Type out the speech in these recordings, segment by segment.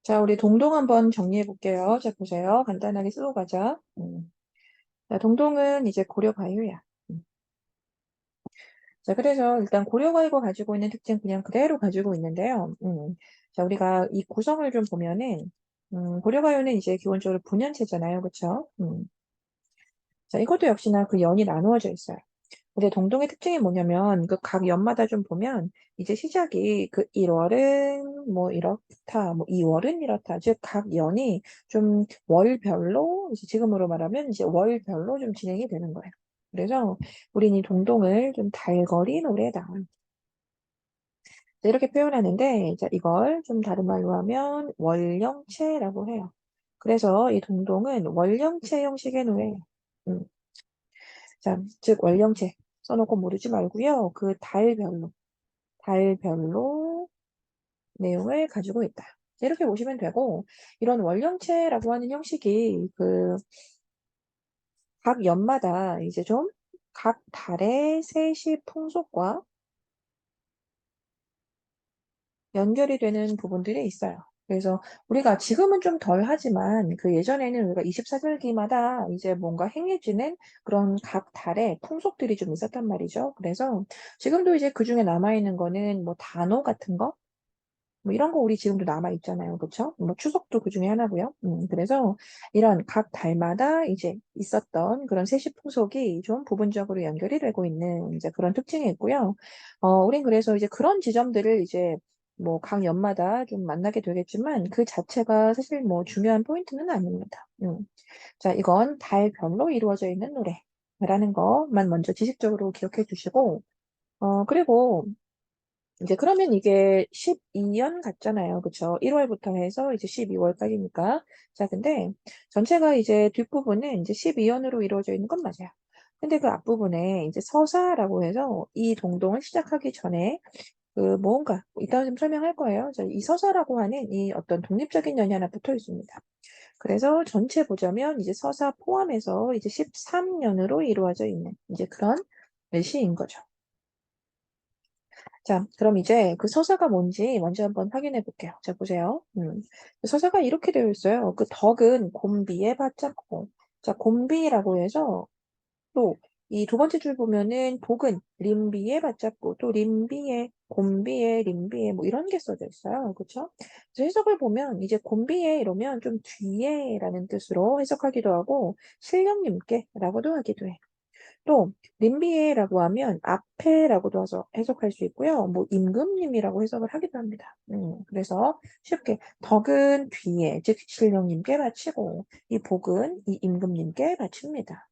자, 우리 동동 한번 정리해 볼게요. 자, 보세요. 간단하게 쓰고 가자. 자, 동동은 이제 고려가요야. 자, 그래서 일단 고려가요가 가지고 있는 특징 그냥 그대로 가지고 있는데요. 자, 우리가 이 구성을 좀 보면은, 고려가요는 이제 기본적으로 분연체잖아요. 그쵸? 자, 이것도 역시나 그 연이 나누어져 있어요. 근데 동동의 특징이 뭐냐면 그 각 연마다 좀 보면 이제 시작이 그 1월은 뭐 이렇다, 뭐 2월은 이렇다. 즉 각 연이 좀 월별로 이제 지금으로 말하면 이제 월별로 좀 진행이 되는 거예요. 그래서 우리는 이 동동을 좀 달거리 노래다. 자, 이렇게 표현하는데 자, 이걸 좀 다른 말로 하면 월령체라고 해요. 그래서 이 동동은 월령체 형식의 노래예요. 음. 자, 즉 월령체 써놓고 모르지 말고요. 그 달별로 내용을 가지고 있다. 이렇게 보시면 되고, 이런 월령체라고 하는 형식이 그 각 연마다 이제 좀 각 달의 세시 풍속과 연결이 되는 부분들이 있어요. 그래서 우리가 지금은 좀 덜 하지만 그 예전에는 우리가 24절기마다 이제 뭔가 행해지는 그런 각 달의 풍속들이 좀 있었단 말이죠. 그래서 지금도 이제 그 중에 남아있는 거는 뭐 단오 같은 거, 뭐 이런 거 우리 지금도 남아 있잖아요. 그렇죠? 뭐 추석도 그 중에 하나고요. 그래서 이런 각 달마다 이제 있었던 그런 세시 풍속이 좀 부분적으로 연결이 되고 있는 이제 그런 특징이 있고요. 우린 그래서 이제 그런 지점들을 이제 뭐 각 연마다 좀 만나게 되겠지만 그 자체가 사실 뭐 중요한 포인트는 아닙니다. 자, 이건 달별로 이루어져 있는 노래라는 것만 먼저 지식적으로 기억해 주시고, 그리고 이제 그러면 이게 12연 같잖아요. 그쵸? 1월부터 해서 이제 12월까지니까. 자, 근데 전체가 이제 뒷부분은 이제 12연으로 이루어져 있는 건 맞아요. 근데 그 앞부분에 이제 서사라고 해서 이 동동을 시작하기 전에 그 뭔가 이따가 좀 설명할 거예요. 자, 이 서사라고 하는 이 어떤 독립적인 연이 하나 붙어 있습니다. 그래서 전체 보자면 이제 서사 포함해서 이제 13년으로 이루어져 있는 이제 그런 시인 거죠. 자, 그럼 이제 그 서사가 뭔지 먼저 한번 확인해 볼게요. 자, 보세요. 서사가 이렇게 되어 있어요. 그 덕은 곰비에 받잡고. 자, 곰비라고 해서 또 이 두 번째 줄 보면은 복은 림비에 받잡고 또 림비에 곰비에 림비에 뭐 이런 게 써져 있어요. 그렇죠? 그래서 해석을 보면 이제 곰비에 이러면 좀 뒤에라는 뜻으로 해석하기도 하고 신령님께라고도 하기도 해요. 또 림비에라고 하면 앞에라고도 해석할 수 있고요. 뭐 임금님이라고 해석을 하기도 합니다. 그래서 쉽게 덕은 뒤에 즉 신령님께 바치고 이 복은 이 임금님께 바칩니다.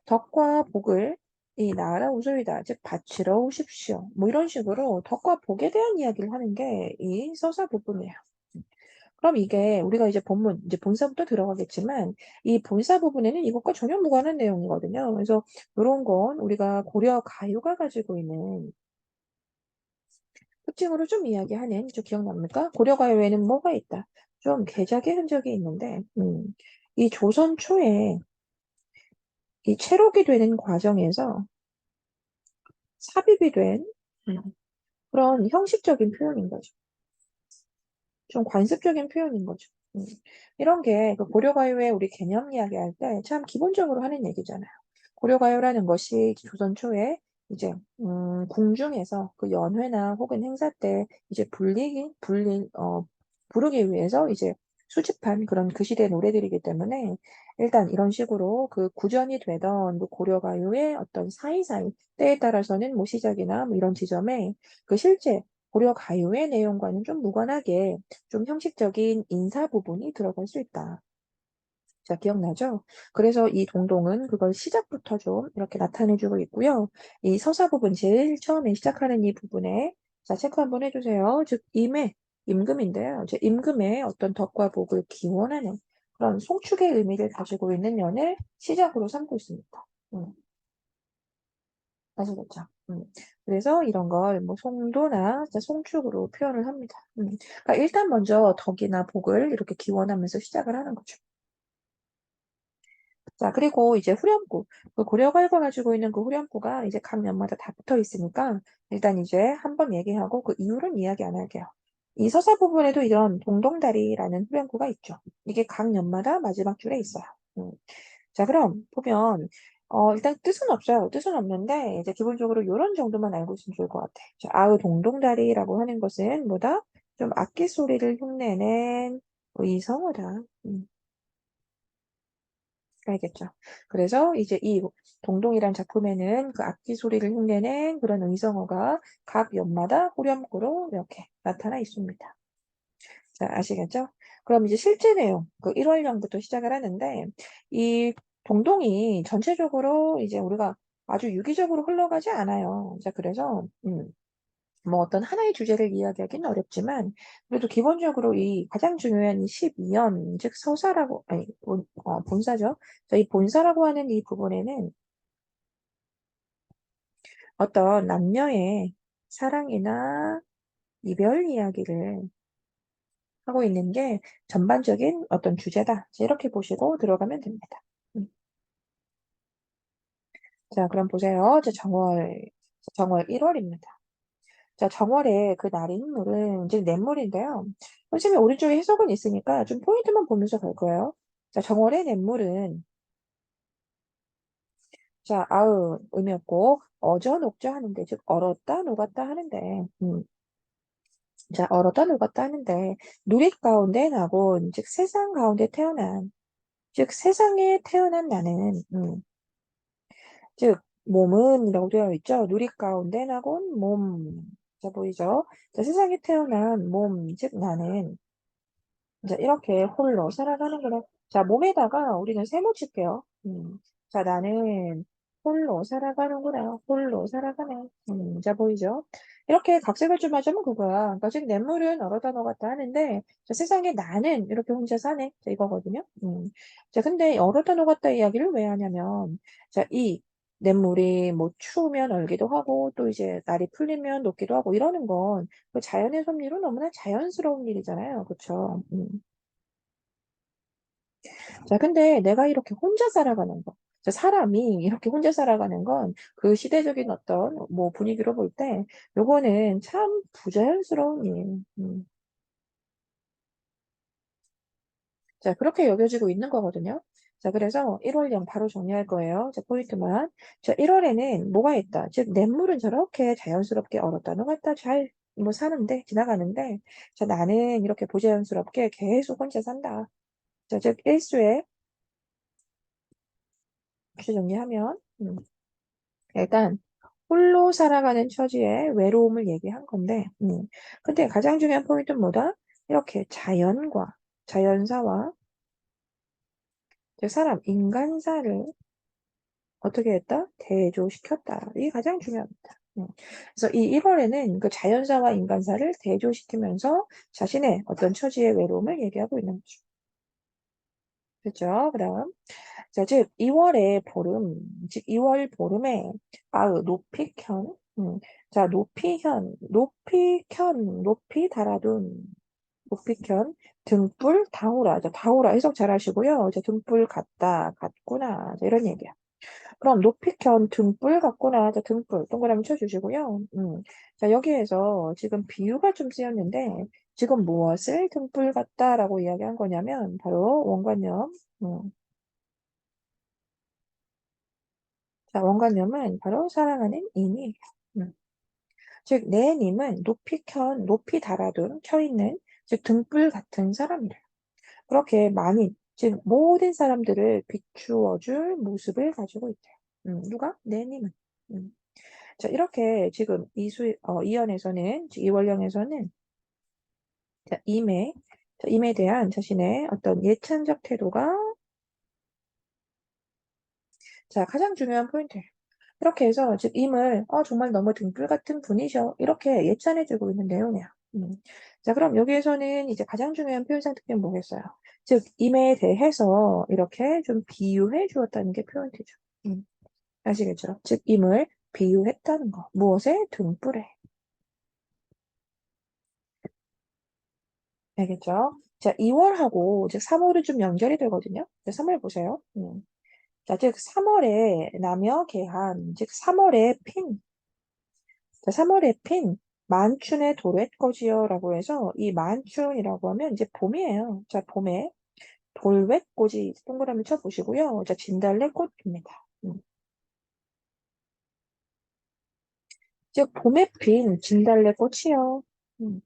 덕과 복을 이 나라 우소이다 즉 바치러 오십시오. 뭐 이런 식으로 덕과 복에 대한 이야기를 하는 게 이 서사 부분이에요. 그럼 이게 우리가 이제 본문, 이제 본사부터 들어가겠지만 이 본사 부분에는 이것과 전혀 무관한 내용이거든요. 그래서 이런 건 우리가 고려 가요가 가지고 있는 특징으로 좀 이야기하는 좀 기억납니까? 고려 가요에는 뭐가 있다? 좀 개작의 흔적이 있는데, 이 조선 초에 이 채록이 되는 과정에서 삽입이 된 음, 그런 형식적인 표현인 거죠. 좀 관습적인 표현인 거죠. 이런 게 그 고려가요의 우리 개념 이야기할 때 참 기본적으로 하는 얘기잖아요. 고려가요라는 것이 조선 초에 이제 궁중에서 그 연회나 혹은 행사 때 이제 부르기 위해서 이제 수집한 그런 그 시대 노래들이기 때문에 일단 이런 식으로 그 구전이 되던 그 고려가요의 어떤 사이사이 때에 따라서는 뭐 시작이나 뭐 이런 지점에 그 실제 고려 가요의 내용과는 좀 무관하게 좀 형식적인 인사 부분이 들어갈 수 있다. 자, 기억나죠? 그래서 이 동동은 그걸 시작부터 좀 이렇게 나타내주고 있고요. 이 서사 부분, 제일 처음에 시작하는 이 부분에, 자, 체크 한번 해주세요. 즉, 임금인데요. 이제 임금의 어떤 덕과 복을 기원하는 그런 송축의 의미를 가지고 있는 연을 시작으로 삼고 있습니다. 음. 아시겠죠? 그래서 이런 걸 뭐 송도나 진짜 송축으로 표현을 합니다. 그러니까 일단 먼저 덕이나 복을 이렇게 기원하면서 시작을 하는 거죠. 자, 그리고 이제 후렴구. 그 고려가요가 가지고 있는 그 후렴구가 이제 각 면마다 다 붙어 있으니까 일단 이제 한번 얘기하고 그 이유는 이야기 안 할게요. 이 서사 부분에도 이런 동동다리라는 후렴구가 있죠. 이게 각 연마다 마지막 줄에 있어요. 음. 자, 그럼 보면 일단 뜻은 없어요. 뜻은 없는데 이제 기본적으로 이런 정도만 알고 있으면 좋을 것 같아. 자, 아우 동동다리라고 하는 것은 뭐다? 좀 악기 소리를 흉내낸 의성어다. 알겠죠? 그래서 이제 이 동동이란 작품에는 그 악기 소리를 흉내낸 그런 의성어가 각 연마다 후렴구로 이렇게 나타나 있습니다. 자, 아시겠죠? 그럼 이제 실제 내용, 그 1월령부터 시작을 하는데, 이 동동이 전체적으로 이제 우리가 아주 유기적으로 흘러가지 않아요. 자, 그래서, 뭐 어떤 하나의 주제를 이야기하기는 어렵지만, 그래도 기본적으로 이 가장 중요한 이 12연, 즉 서사라고, 아니, 본사죠. 자, 이 본사라고 하는 이 부분에는 어떤 남녀의 사랑이나 이별 이야기를 하고 있는 게 전반적인 어떤 주제다. 이렇게 보시고 들어가면 됩니다. 음. 자, 그럼 보세요. 정월 1월입니다. 자, 정월에 그 날 인물은 이제 냇물인데요. 선생님이 오른쪽에 해석은 있으니까 좀 포인트만 보면서 갈 거예요. 자, 정월의 냇물은 자, 아우 의미 없고 어저 녹저 하는데 즉 얼었다 녹았다 하는데 자, 얼었다 녹았다 하는데 누릿 가운데 나곤 즉 세상 가운데 태어난 즉 세상에 태어난 나는 즉 몸은이라고 되어 있죠. 누릿 가운데 나곤 몸. 자, 보이죠? 자, 세상에 태어난 몸, 즉 나는 이제 이렇게 홀로 살아가는구나. 자, 몸에다가 우리는 세모 칠게요. 자, 나는 홀로 살아가는구나. 홀로 살아가네. 자, 보이죠? 이렇게 각색을 좀 하자면 그거야. 그러니까 즉 냇물은 얼었다 녹았다 하는데 자, 세상에 나는 이렇게 혼자 사네. 자, 이거거든요. 자, 근데 얼었다 녹았다 이야기를 왜 하냐면 자, 이 냇물이 뭐 추우면 얼기도 하고 또 이제 날이 풀리면 녹기도 하고 이러는 건 그 자연의 섭리로 너무나 자연스러운 일이잖아요. 그쵸? 자, 근데 내가 이렇게 혼자 살아가는 거. 자, 사람이 이렇게 혼자 살아가는 건 그 시대적인 어떤 뭐 분위기로 볼 때 요거는 참 부자연스러운 일. 자, 그렇게 여겨지고 있는 거거든요. 자, 그래서 1월령 바로 정리할 거예요. 자, 포인트만. 자, 1월에는 뭐가 있다? 즉, 냇물은 저렇게 자연스럽게 얼었다 녹았다 잘 뭐 사는데, 지나가는데, 자, 나는 이렇게 부자연스럽게 계속 혼자 산다. 자, 즉, 일수에 다시 정리하면, 일단 홀로 살아가는 처지의 외로움을 얘기한 건데, 근데 가장 중요한 포인트는 뭐다? 이렇게 자연사와 즉 사람, 인간사를 어떻게 했다? 대조시켰다. 이게 가장 중요합니다. 그래서 이 1월에는 그 자연사와 인간사를 대조시키면서 자신의 어떤 처지의 외로움을 얘기하고 있는 거죠. 그렇죠? 그다음 자, 즉 2월의 보름, 즉 2월 보름에 높이켠, 자 높이 달아둔 높이켠 등불 다우라, 자 다우라 해석 잘 하시고요. 자 등불 같구나, 자, 이런 얘기야. 그럼 높이켠 등불 같구나, 자 등불 동그라미 쳐주시고요. 자 여기에서 지금 비유가 좀 쓰였는데 지금 무엇을 등불 같다라고 이야기한 거냐면 바로 원관념. 자, 원관념은 바로 사랑하는 인이에요. 음. 즉, 내 님은 높이 달아둔, 켜있는, 즉, 등불 같은 사람이래요. 그렇게 많이, 즉, 모든 사람들을 비추어줄 모습을 가지고 있대요. 누가? 내 님은. 음. 자, 이렇게 지금 이연에서는, 즉, 이원령에서는, 자, 임에 대한 자신의 어떤 예찬적 태도가, 자, 가장 중요한 포인트예요. 이렇게 해서 즉 임을 정말 너무 등불 같은 분이셔 이렇게 예찬해주고 있는 내용이야. 자 그럼 여기에서는 이제 가장 중요한 표현상 특징은 뭐겠어요? 즉 임에 대해서 이렇게 좀 비유해 주었다는 게 표현되죠. 아시겠죠? 즉 임을 비유했다는 거. 무엇에? 등불에. 알겠죠? 자 2월하고 즉 3월은 좀 연결이 되거든요. 자, 3월 보세요. 자, 즉 3월에 나며 개한, 즉 3월에 핀. 자, 3월에 핀. 만춘의 도랫꽃이여라고 해서 이 만춘이라고 하면 이제 봄이에요. 자, 봄에 돌외꽃이 동그라미 쳐보시고요. 자, 진달래꽃입니다. 즉 봄에 핀 진달래꽃이요. 음.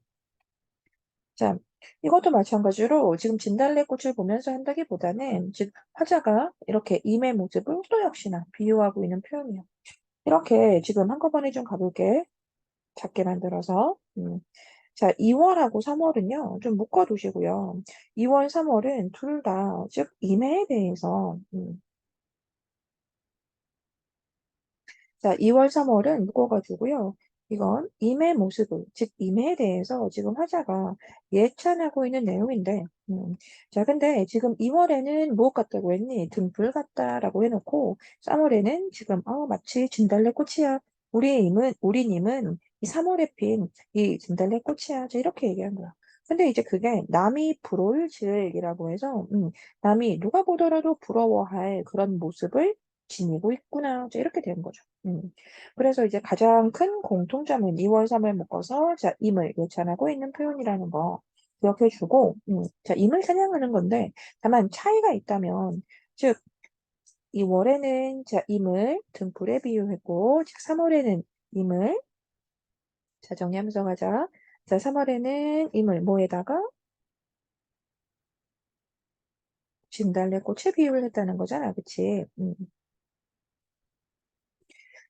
자, 이것도 마찬가지로 지금 진달래꽃을 보면서 한다기보다는 즉 화자가 이렇게 임의 모습을 또 역시나 비유하고 있는 표현이에요. 이렇게 지금 한꺼번에 좀 가볼게. 작게 만들어서. 자, 2월하고 3월은요, 좀 묶어두시고요. 2월, 3월은 둘 다, 즉, 임해에 대해서, 자, 2월, 3월은 묶어가지고요. 이건 임의 모습을, 즉, 임해에 대해서 지금 화자가 예찬하고 있는 내용인데, 자, 근데 지금 2월에는 무엇 같다고 했니? 등불 같다라고 해놓고, 3월에는 지금, 마치 진달래꽃이야. 우리님은 이 3월에 핀 이 진달래꽃이야. 자, 이렇게 얘기한 거야. 근데 이제 그게 남이 부러울 지을이라고 해서, 남이 누가 보더라도 부러워할 그런 모습을 지니고 있구나. 자, 이렇게 된 거죠. 그래서 이제 가장 큰 공통점은 2월, 3월 묶어서 자, 임을 예찬하고 있는 표현이라는 거 기억해 주고, 자, 임을 찬양하는 건데, 다만 차이가 있다면, 즉, 2월에는 자, 임을 등불에 비유했고, 즉, 3월에는 임을, 자, 정리하면서 가자. 자, 3월에는 임을 뭐에다가 진달래꽃에 비유를 했다는 거잖아. 그치?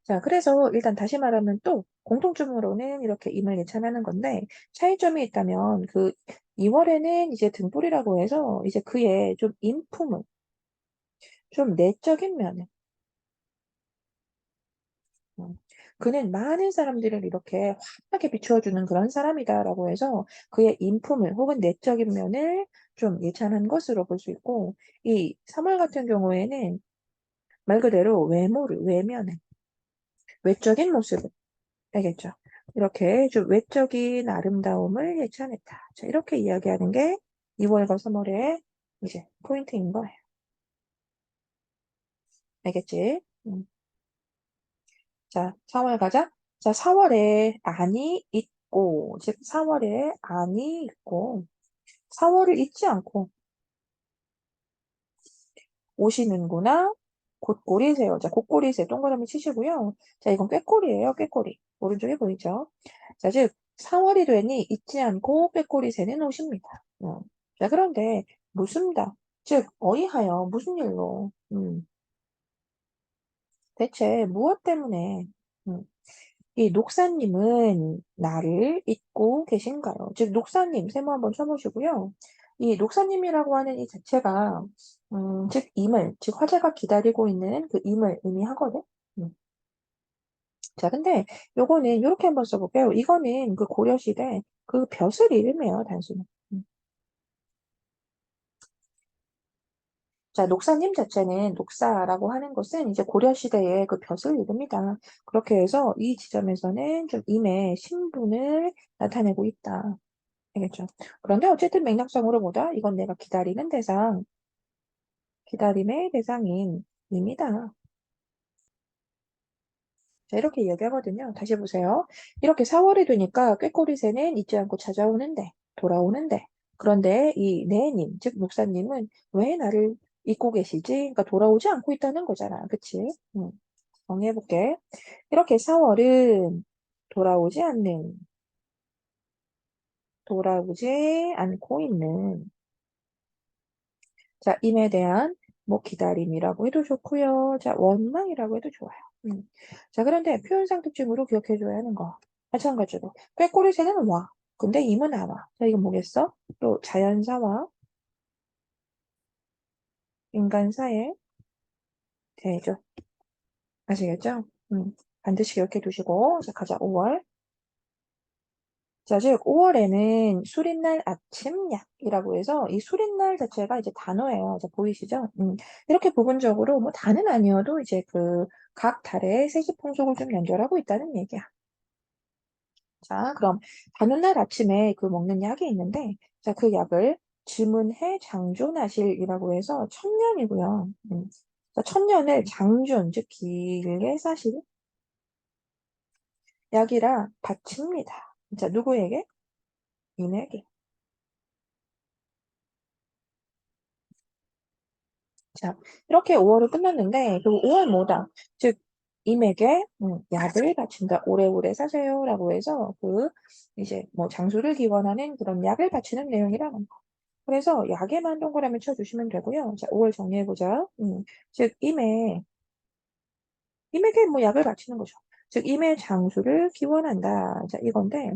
자, 그래서 일단 다시 말하면 또 공통점으로는 이렇게 임을 예찬하는 건데 차이점이 있다면 그 2월에는 이제 등불이라고 해서 이제 그의 좀 인품을 좀 내적인 면을 음, 그는 많은 사람들을 이렇게 환하게 비추어주는 그런 사람이다라고 해서 그의 인품을 혹은 내적인 면을 좀 예찬한 것으로 볼 수 있고 이 3월 같은 경우에는 말 그대로 외모를 외면을 외적인 모습을 알겠죠? 이렇게 좀 외적인 아름다움을 예찬했다. 자, 이렇게 이야기하는 게 2월과 3월의 이제 포인트인 거예요. 알겠지? 자, 4월 가자. 자, 4월에 안이 있고, 즉 4월에 안이 있고, 4월을 잊지 않고 오시는구나. 곧꼬리 세요. 자, 곧꼬리 세 동그라미 치시고요. 자, 이건 꾀꼬리예요. 꾀꼬리. 오른쪽에 보이죠? 자, 즉 4월이 되니 잊지 않고 꾀꼬리 새는 오십니다. 자, 그런데 무슨다. 즉 어이하여 무슨 일로 대체 무엇 때문에 음, 이 녹사님은 나를 잊고 계신가요? 즉 녹사님 세모 한번 쳐보시고요. 이 녹사님이라고 하는 이 자체가 즉 임을 즉 화제가 기다리고 있는 그 임을 의미하거든. 음. 자, 근데 요거는 이렇게 한번 써볼게요. 이거는 그 고려시대 그 벼슬 이름이에요, 단순히. 자, 녹사님 자체는 녹사라고 하는 것은 이제 고려시대의 그 벼슬 이름이다. 그렇게 해서 이 지점에서는 좀 임의 신분을 나타내고 있다. 알겠죠? 그런데 어쨌든 맥락상으로 보다 이건 내가 기다리는 대상, 기다림의 대상인 임이다. 자, 이렇게 이야기하거든요. 다시 보세요. 이렇게 4월이 되니까 꾀꼬리 새는 잊지 않고 찾아오는데, 돌아오는데. 그런데 이 내님, 즉 목사님은 왜 나를 잊고 계시지? 그러니까 돌아오지 않고 있다는 거잖아. 그치? 정리해볼게. 이렇게 4월은 돌아오지 않고 있는 자, 임에 대한 뭐 기다림이라고 해도 좋고요. 자, 원망이라고 해도 좋아요. 자, 그런데 표현상 특징으로 기억해줘야 하는 거. 마찬가지로 꾀꼬리 새는 와. 근데 임은 안 와. 자, 이건 뭐겠어? 또 자연사와 인간사의 대조. 아시겠죠? 반드시 기억해 두시고. 자, 가자. 5월. 자, 즉 5월에는 수린날 아침약이라고 해서 이 수린날 자체가 이제 단어예요. 자, 보이시죠? 이렇게 부분적으로 뭐 다는 아니어도 이제 그 각 달의 세시풍속을 좀 연결하고 있다는 얘기야. 자, 그럼 단오날 아침에 그 먹는 약이 있는데 자, 그 약을 주문해 장존하실이라고 해서 천년이고요. 자, 천년을 장존, 즉 길게 사실 약이라 바칩니다. 자, 누구에게? 임에게. 자, 이렇게 5월을 끝났는데, 그 5월 뭐다? 즉, 임에게 약을 바친다. 오래오래 사세요라고 해서 이제 뭐 장수를 기원하는 그런 약을 바치는 내용이라는 거. 그래서 약에만 동그라미 쳐주시면 되고요. 자, 5월 정리해보자. 즉, 임에게 뭐 약을 바치는 거죠. 즉, 임의 장수를 기원한다. 자, 이건데,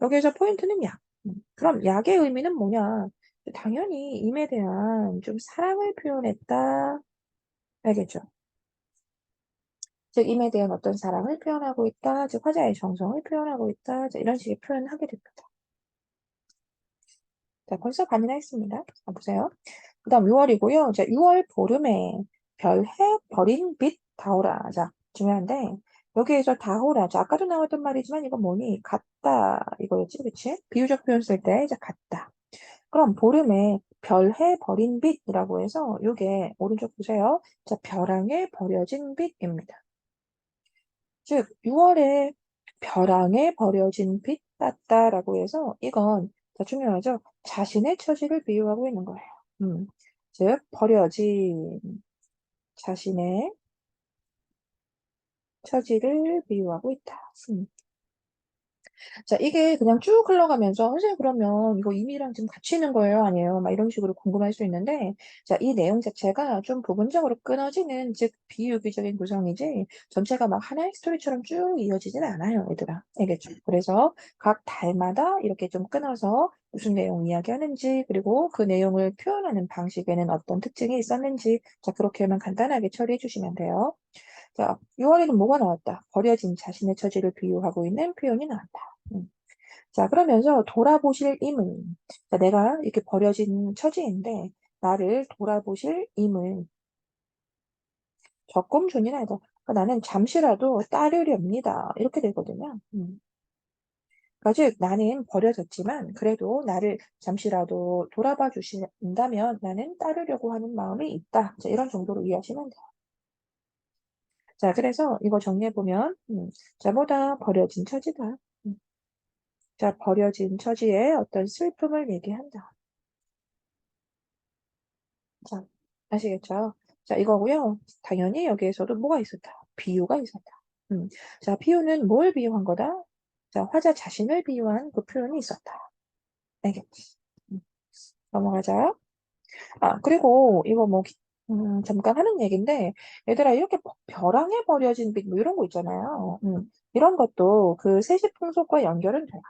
여기에서 포인트는 약. 그럼 약의 의미는 뭐냐? 당연히 임에 대한 좀 사랑을 표현했다. 알겠죠? 즉, 임에 대한 어떤 사랑을 표현하고 있다. 즉, 화자의 정성을 표현하고 있다. 자, 이런 식의 표현하게 됩니다. 자, 벌써 반이나 했습니다. 자, 보세요. 그 다음 6월이고요. 자, 6월 보름에 별해 버린 빛 다오라. 자, 중요한데, 여기에서 다오라. 자, 아까도 나왔던 말이지만 이건 뭐니? 같다. 이거였지, 그치? 비유적 표현 쓸 때, 자, 같다. 그럼 보름에 별해 버린 빛이라고 해서 요게 오른쪽 보세요. 자, 벼랑에 버려진 빛입니다. 즉, 6월에 벼랑에 버려진 빛 같다라고 해서 이건 더 중요하죠. 자신의 처지를 비유하고 있는 거예요. 즉, 버려진 자신의 처지를 비유하고 있다. 자, 이게 그냥 쭉 흘러가면서, 선생님, 그러면 이거 의미랑 지금 같이 있는 거예요? 아니에요? 막 이런 식으로 궁금할 수 있는데, 자, 이 내용 자체가 좀 부분적으로 끊어지는, 즉, 비유기적인 구성이지, 전체가 막 하나의 스토리처럼 쭉 이어지진 않아요, 얘들아. 알겠죠? 그래서 각 달마다 이렇게 좀 끊어서 무슨 내용 이야기하는지, 그리고 그 내용을 표현하는 방식에는 어떤 특징이 있었는지, 자, 그렇게만 간단하게 처리해 주시면 돼요. 자, 6월에는 뭐가 나왔다? 버려진 자신의 처지를 비유하고 있는 표현이 나왔다. 음. 자, 그러면서 돌아보실 임은, 자, 내가 이렇게 버려진 처지인데, 나를 돌아보실 임은 적금존이나 해서 그러니까 나는 잠시라도 따르렵니다. 이렇게 되거든요. 그러니까 즉, 나는 버려졌지만, 그래도 나를 잠시라도 돌아봐 주신다면 나는 따르려고 하는 마음이 있다. 자, 이런 정도로 이해하시면 돼요. 자, 그래서 이거 정리해보면, 자, 뭐다? 버려진 처지다. 음. 자, 버려진 처지의 어떤 슬픔을 얘기한다. 자, 아시겠죠? 자, 이거고요. 당연히 여기에서도 뭐가 있었다? 비유가 있었다. 자, 비유는 뭘 비유한 거다? 자, 화자 자신을 비유한 그 표현이 있었다. 알겠지? 음, 넘어가자. 아, 그리고 이거 뭐, 잠깐 하는 얘기인데, 얘들아, 이렇게 벼랑에 버려진 빛, 뭐 이런 거 있잖아요. 이런 것도 그 세시풍속과 연결은 돼요.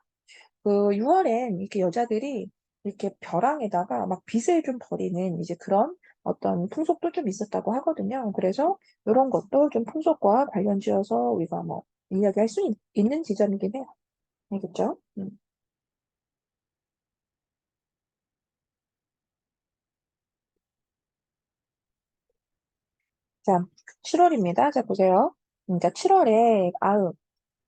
그 6월엔 이렇게 여자들이 이렇게 벼랑에다가 막 빗을 좀 버리는 이제 그런 어떤 풍속도 좀 있었다고 하거든요. 그래서 이런 것도 좀 풍속과 관련 지어서 우리가 뭐 이야기할 수 있는 지점이긴 해요. 알겠죠? 자, 7월입니다. 자, 보세요. 그러니까 7월에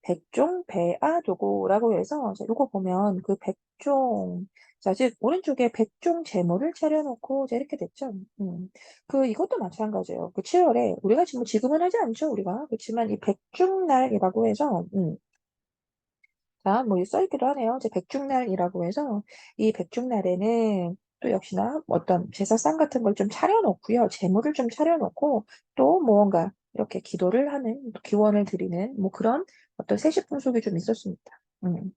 백종 배아도고라고 해서 자, 요거 보면 그 백종 자, 즉 오른쪽에 백종 제모를 차려놓고 자, 이렇게 됐죠. 그 이것도 마찬가지예요. 그 7월에 우리가 지금은 하지 않죠, 우리가. 그렇지만 이 백중날이라고 해서 자, 뭐 써있기도 하네요. 이제 백중날이라고 해서 이 백중날에는 또 역시나 어떤 제사상 같은 걸 좀 차려놓고요. 제물을 좀 차려놓고 또 무언가 이렇게 기도를 하는, 기원을 드리는 뭐 그런 어떤 세시풍속이 좀 있었습니다. 음.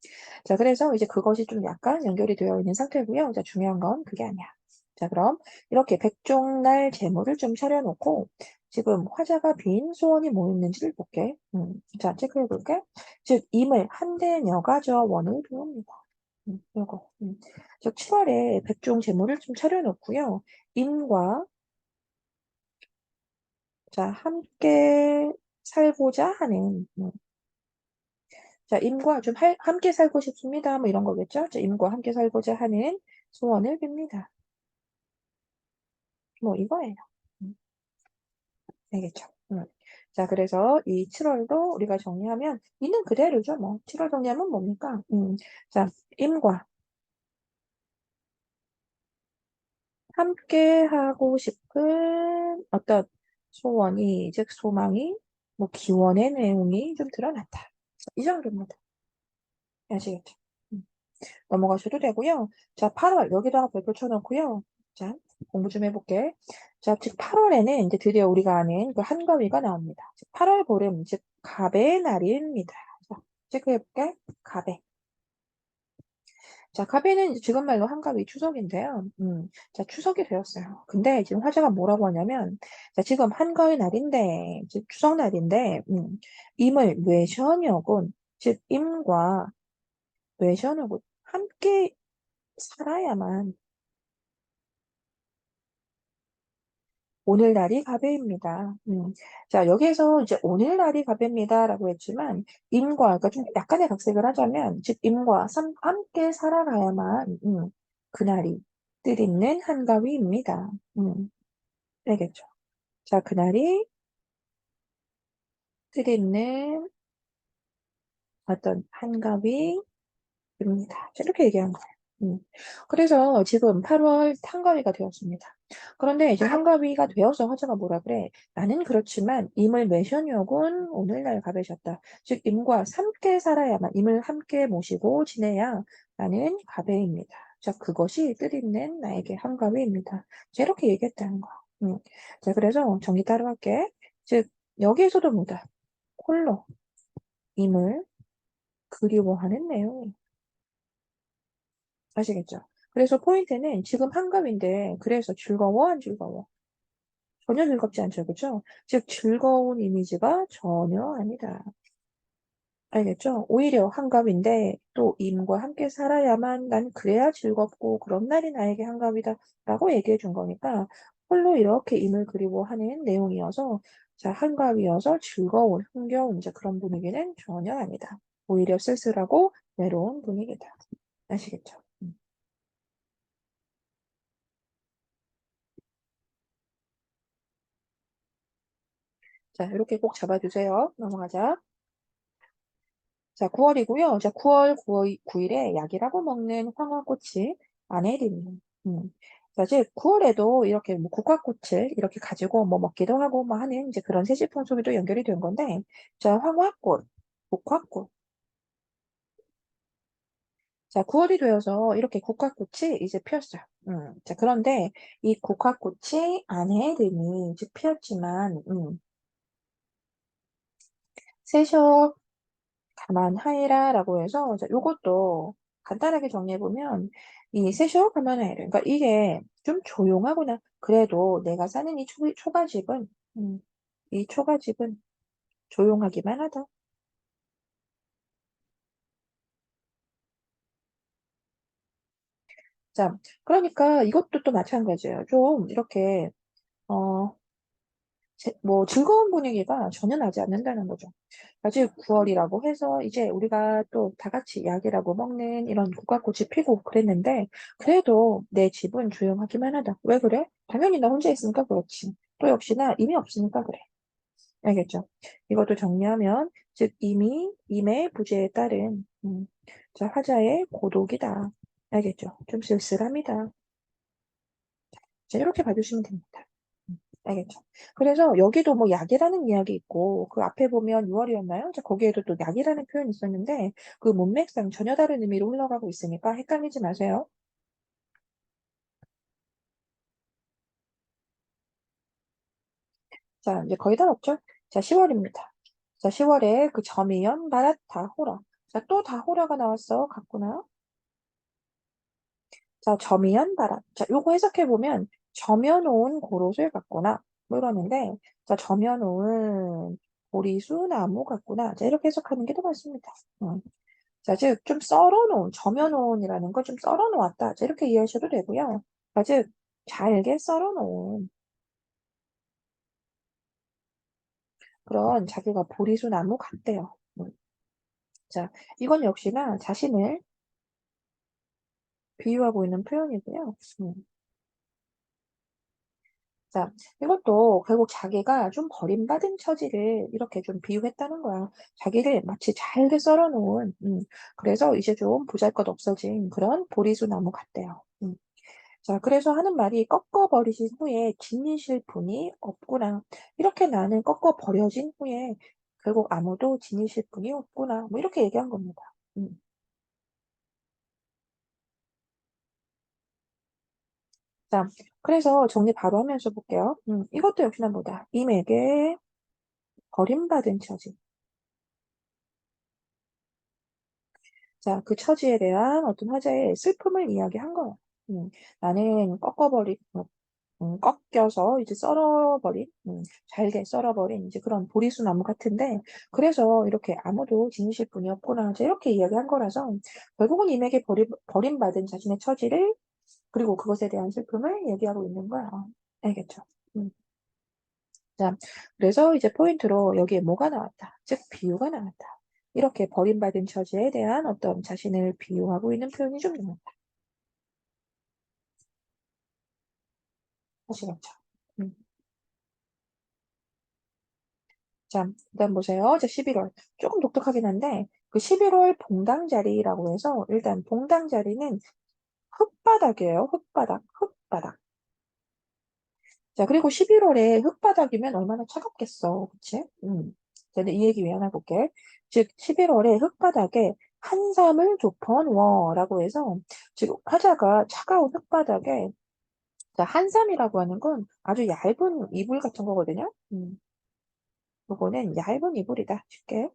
자, 그래서 이제 그것이 좀 약간 연결이 되어 있는 상태고요. 자, 중요한 건 그게 아니야. 자, 그럼 이렇게 백종날 제물을 좀 차려놓고 지금 화자가 빈 소원이 뭐 있는지를 볼게. 자, 체크해 볼게. 즉, 임을 한대 여가저 원을 두옵니다. 요거. 즉, 7월에 백종 제물을 좀 차려놓고요. 임과 자, 함께 살고자 하는 자, 임과 좀 함께 살고 싶습니다. 뭐 이런 거겠죠? 자, 임과 함께 살고자 하는 소원을 빕니다. 뭐 이거예요. 음, 알겠죠? 자, 그래서 이 7월도 우리가 정리하면 있는 그대로죠. 뭐 7월 정리하면 뭡니까? 자, 임과 함께 하고 싶은 어떤 소원이, 즉 소망이, 뭐 기원의 내용이 좀 드러났다. 이 정도입니다. 아시겠죠? 음. 넘어가셔도 되고요. 자, 8월 여기다가 별표 쳐놓고요. 자, 공부 좀 해볼게. 자, 즉 8월에는 이제 드디어 우리가 아는 그 한가위가 나옵니다. 즉 8월 보름, 즉 갑의 날입니다. 자, 체크해볼게. 갑의. 자, 갑에는 이제 지금 말로 한가위 추석인데요. 자, 추석이 되었어요. 근데 지금 화제가 뭐라고 하냐면, 자, 지금 한가위 날인데, 즉 추석 날인데, 임을 뇌셔녀군, 즉 임과 뇌셔녀군 함께 살아야만 오늘날이 갑해입니다. 자, 여기에서 이제 오늘날이 갑해입니다라고 했지만, 임과, 그러니까 좀 약간의 각색을 하자면, 즉, 임과 함께 살아가야만, 그날이 뜻있는 한가위입니다. 알겠죠? 자, 그날이 뜻있는 어떤 한가위, 입니다. 이렇게 얘기한 거예요. 음. 그래서 지금 8월 한가위가 되었습니다. 그런데 이제 한가위가 되어서 화제가 뭐라 그래? 나는 그렇지만 임을 매셔녀군 오늘날 가배셨다. 즉 임과 함께 살아야만 임을 함께 모시고 지내야 나는 가배입니다. 자, 그것이 뜻있는 나에게 한가위입니다. 자, 이렇게 얘기했다는 거. 자, 그래서 정리 따로 할게. 즉 여기에서도 뭐다? 홀로 임을 그리워하는 내용이 아시겠죠? 그래서 포인트는 지금 한갑인데 그래서 즐거워 안 즐거워? 전혀 즐겁지 않죠, 그죠? 즉 즐거운 이미지가 전혀 아니다. 알겠죠? 오히려 한갑인데 또 임과 함께 살아야만 난 그래야 즐겁고 그런 날이 나에게 한갑이다 라고 얘기해 준 거니까 홀로 이렇게 임을 그리워하는 내용이어서 자, 한갑이어서 즐거운, 흥겨운 이제 그런 분위기는 전혀 아니다. 오히려 쓸쓸하고 외로운 분위기다. 아시겠죠? 자, 이렇게 꼭 잡아주세요. 넘어가자. 자, 9월이고요. 자, 9월 9일에 약이라고 먹는 황화꽃이 아내림이. 자, 즉 9월에도 이렇게 뭐 국화꽃을 이렇게 가지고 뭐 먹기도 하고 뭐 하는 이제 그런 세시풍속에도 연결이 된 건데, 자, 황화꽃, 국화꽃. 자, 9월이 되어서 이렇게 국화꽃이 이제 피었어요. 자, 그런데 이 국화꽃이 아내림이 즉 피었지만, 세셔 가만하이라라고 해서 자, 요것도 간단하게 정리해보면 이 세쇼 가만하이라 그러니까 이게 좀 조용하구나. 그래도 내가 사는 이 초가집은 이 초가집은 조용하기만 하다. 자, 그러니까 이것도 또 마찬가지예요. 좀 이렇게 어, 뭐 즐거운 분위기가 전혀 나지 않는다는 거죠. 아직 9월이라고 해서 이제 우리가 또 다 같이 약이라고 먹는 이런 국화꽃이 피고 그랬는데 그래도 내 집은 조용하기만 하다. 왜 그래? 당연히 나 혼자 있으니까 그렇지. 또 역시나 임이 없으니까 그래. 알겠죠? 이것도 정리하면 즉 임의 부재에 따른 자, 화자의 고독이다. 알겠죠? 좀 쓸쓸합니다. 자, 이렇게 봐주시면 됩니다. 알겠죠? 그래서 여기도 뭐 약이라는 이야기 있고 그 앞에 보면 6월이었나요? 자, 거기에도 또 약이라는 표현이 있었는데 그 문맥상 전혀 다른 의미로 흘러가고 있으니까 헷갈리지 마세요. 자, 이제 거의 다 왔죠? 자, 10월입니다. 자, 10월에 그 점이연 바랏 다호라. 자, 또 다호라가 나왔어. 같구나. 자, 점이연 바랏. 자, 요거 해석해보면 점여놓은 고로쇠 같구나. 뭐 이러는데 자, 점여놓은 보리수 나무 같구나. 자, 이렇게 해석하는 게 더 맞습니다. 자, 즉, 좀 썰어놓은, 점여놓은이라는 걸 좀 썰어놓았다. 자, 이렇게 이해하셔도 되고요. 자, 즉, 잘게 썰어놓은 그런 자기가 보리수 나무 같대요. 자, 이건 역시나 자신을 비유하고 있는 표현이고요. 자, 이것도 결국 자기가 좀 버림받은 처지를 이렇게 좀 비유했다는 거야. 자기를 마치 잘게 썰어놓은, 그래서 이제 좀 보잘것없어진 그런 보리수 나무 같대요. 자, 그래서 하는 말이 꺾어버리신 후에 지니실 분이 없구나. 이렇게 나는 꺾어버려진 후에 결국 아무도 지니실 분이 없구나. 뭐 이렇게 얘기한 겁니다. 음. 자, 그래서 정리 바로 하면서 볼게요. 이것도 역시나 뭐다. 임에게 버림받은 처지. 자, 그 처지에 대한 어떤 화자의 슬픔을 이야기한 거야. 나는 꺾여서 이제 썰어버린, 잘게 썰어버린 이제 그런 보리수 나무 같은데, 그래서 이렇게 아무도 지니실 분이 없구나. 이제 이렇게 이야기한 거라서, 결국은 임에게 버림받은 자신의 처지를, 그리고 그것에 대한 슬픔을 얘기하고 있는 거야. 알겠죠? 음. 자, 그래서 이제 포인트로 여기에 뭐가 나왔다. 즉, 비유가 나왔다. 이렇게 버림받은 처지에 대한 어떤 자신을 비유하고 있는 표현이 좀 나왔다. 아시겠죠? 음. 자, 그다음 보세요. 자, 11월. 조금 독특하긴 한데, 그 11월 봉당자리라고 해서, 일단 봉당자리는 흙바닥이에요. 흙바닥, 흙바닥. 자, 그리고 11월에 흙바닥이면 얼마나 차갑겠어. 그치? 저는 이 얘기 왜 하나 볼게. 즉, 11월에 흙바닥에 한삼을 좁은 워라고 해서, 지금 화자가 차가운 흙바닥에, 자, 한삼이라고 하는 건 아주 얇은 이불 같은 거거든요. 요거는 얇은 이불이다. 쉽게.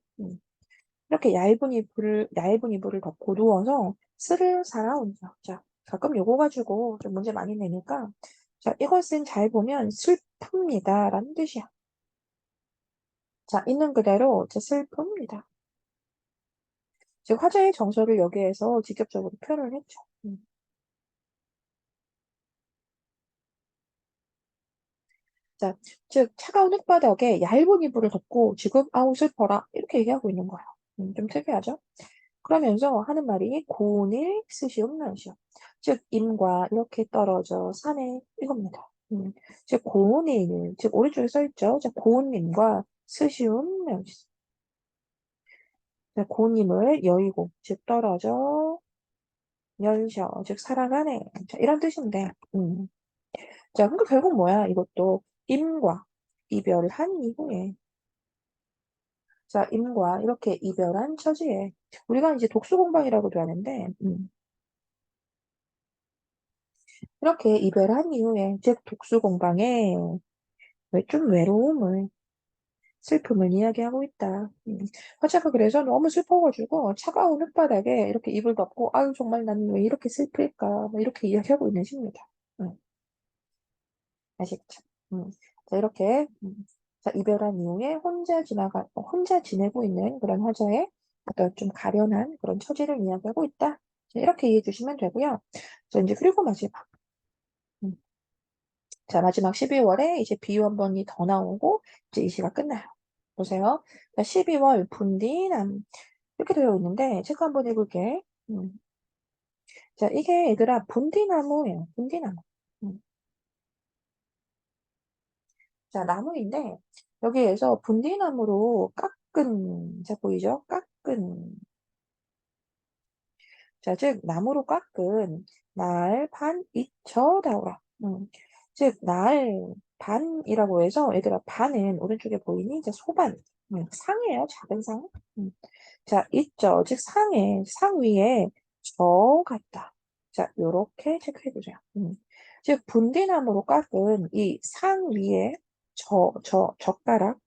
이렇게 얇은 이불을 덮고 누워서 스를 살아온다. 자, 가끔 요거 가지고 좀 문제 많이 내니까, 자, 이것은 잘 보면 슬픕니다. 라는 뜻이야. 자, 있는 그대로 제 슬픕니다. 즉, 화자의 정서를 여기에서 직접적으로 표현을 했죠. 자, 즉, 차가운 흙바닥에 얇은 이불을 덮고 지금 아우 슬퍼라. 이렇게 얘기하고 있는 거야. 좀 특이하죠? 그러면서 하는 말이 고운일 스시옵나시오. 즉 임과 이렇게 떨어져 산에 이겁니다. 즉 고운일, 즉 오른쪽에 써 있죠. 자 고운님과 스시옵나시오. 자 고운님을 여의고 즉 떨어져 열셔 즉 살아가네. 자 이런 뜻인데. 자 그러니까 결국 뭐야 이것도 임과 이별을 한 이후에 자 임과 이렇게 이별한 처지에 우리가 이제 독수공방이라고도 하는데 이렇게 이별한 이후에 즉 독수공방에 좀 외로움을 슬픔을 이야기하고 있다. 화자가 그래서 너무 슬퍼가지고 차가운 흙바닥에 이렇게 이불 덮고 아유 정말 나는 왜 이렇게 슬플까 뭐 이렇게 이야기하고 있는 시입니다. 아시겠죠? 자 이렇게 자 이별한 이후에 혼자 지내고 있는 그런 화자의 어떤 좀 가련한 그런 처지를 이야기하고 있다. 자, 이렇게 이해해 주시면 되고요. 자 이제 그리고 마지막 음, 자, 마지막 12월에 이제 비유 한 번이 더 나오고, 이제 이 시가 끝나요. 보세요. 자, 12월 분디남. 이렇게 되어 있는데, 체크 한번 해볼게. 자, 이게 얘들아, 분디나무예요. 분디나무. 음. 자, 나무인데, 여기에서 분디나무로 깎은, 자, 보이죠? 깎은. 자, 즉, 나무로 깎은 날, 반, 이쳐다오라. 즉, 날, 반이라고 해서, 얘들아, 반은 오른쪽에 보이니? 이제 소반. 상이에요, 작은 상. 음. 자, 있죠. 즉, 상 위에 저 같다. 자, 요렇게 체크해주세요. 즉, 분디나무로 깎은 이 상 위에 젓가락.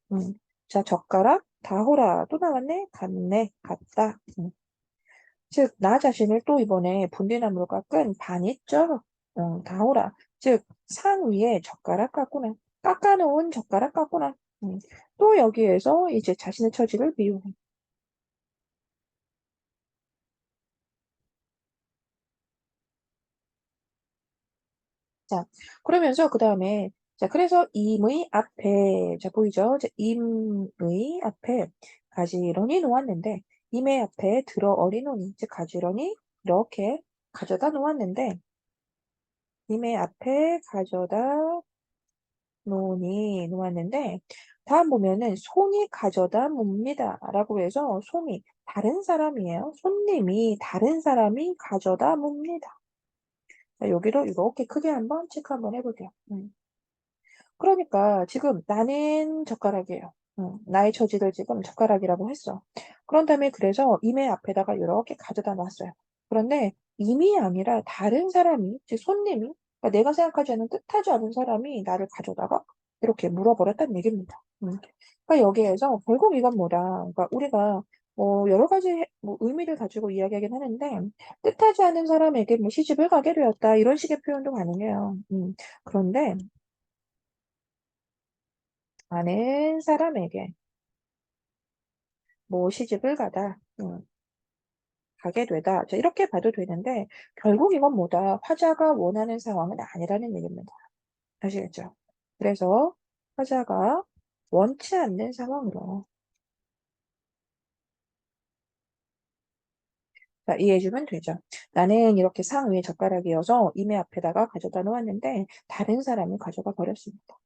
자, 젓가락, 다호라. 또 나왔네? 같네, 같다. 즉, 나 자신을 또 이번에 분리나무로 깎은 반이죠? 다오라. 즉, 상 위에 젓가락 깎구나. 깎아놓은 젓가락 깎구나. 또 여기에서 이제 자신의 처지를 비유해. 자, 그러면서 그 다음에, 자, 그래서 임의 앞에, 자, 보이죠? 자, 임의 앞에 가지런히 놓았는데, 임의 앞에 들어 어리노니, 즉, 가지런히 이렇게 가져다 놓았는데, 임의 앞에 가져다 놓았는데 다음 보면은 손이 가져다 뭅니다 라고 해서 손이 다른 사람이에요. 손님이 다른 사람이 가져다 뭅니다. 자, 여기로 이렇게 크게 한번 체크 한번 해볼게요. 그러니까 지금 나는 젓가락이에요. 나의 처지를 지금 젓가락이라고 했어. 그런 다음에 그래서 임의 앞에다가 이렇게 가져다 놨어요. 그런데 임이 아니라 다른 사람이, 즉 손님이 그러니까 내가 생각하지 않는 뜻하지 않은 사람이 나를 가져다가 이렇게 물어버렸다는 얘기입니다. 그러니까 여기에서 결국 이건 뭐다. 그러니까 우리가 여러 가지 뭐 의미를 가지고 이야기하긴 하는데 뜻하지 않은 사람에게 뭐 시집을 가게 되었다 이런 식의 표현도 가능해요. 그런데 아는 사람에게 뭐 시집을 가게 되다. 자, 이렇게 봐도 되는데 결국 이건 뭐다. 화자가 원하는 상황은 아니라는 얘기입니다. 아시겠죠? 그래서 화자가 원치 않는 상황으로 자, 이해해주면 되죠. 나는 이렇게 상 위에 젓가락이어서 이메 앞에다가 가져다 놓았는데 다른 사람이 가져가 버렸습니다.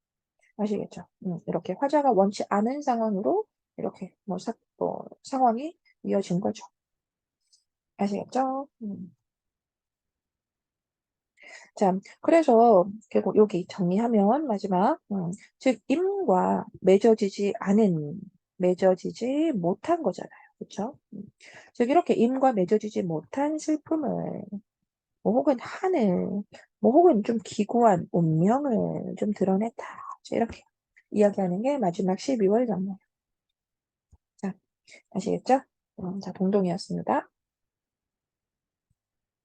아시겠죠? 이렇게 화자가 원치 않은 상황으로 이렇게 뭐 상황이 이어진 거죠. 아시겠죠? 자, 그래서 결국 여기 정리하면 마지막, 즉 임과 맺어지지 못한 거잖아요. 그렇죠? 즉 이렇게 임과 맺어지지 못한 슬픔을 뭐 혹은 한을 뭐 혹은 좀 기구한 운명을 좀 드러냈다. 자, 이렇게 이야기하는 게 마지막 12월 정모. 자, 아시겠죠? 자, 동동이었습니다.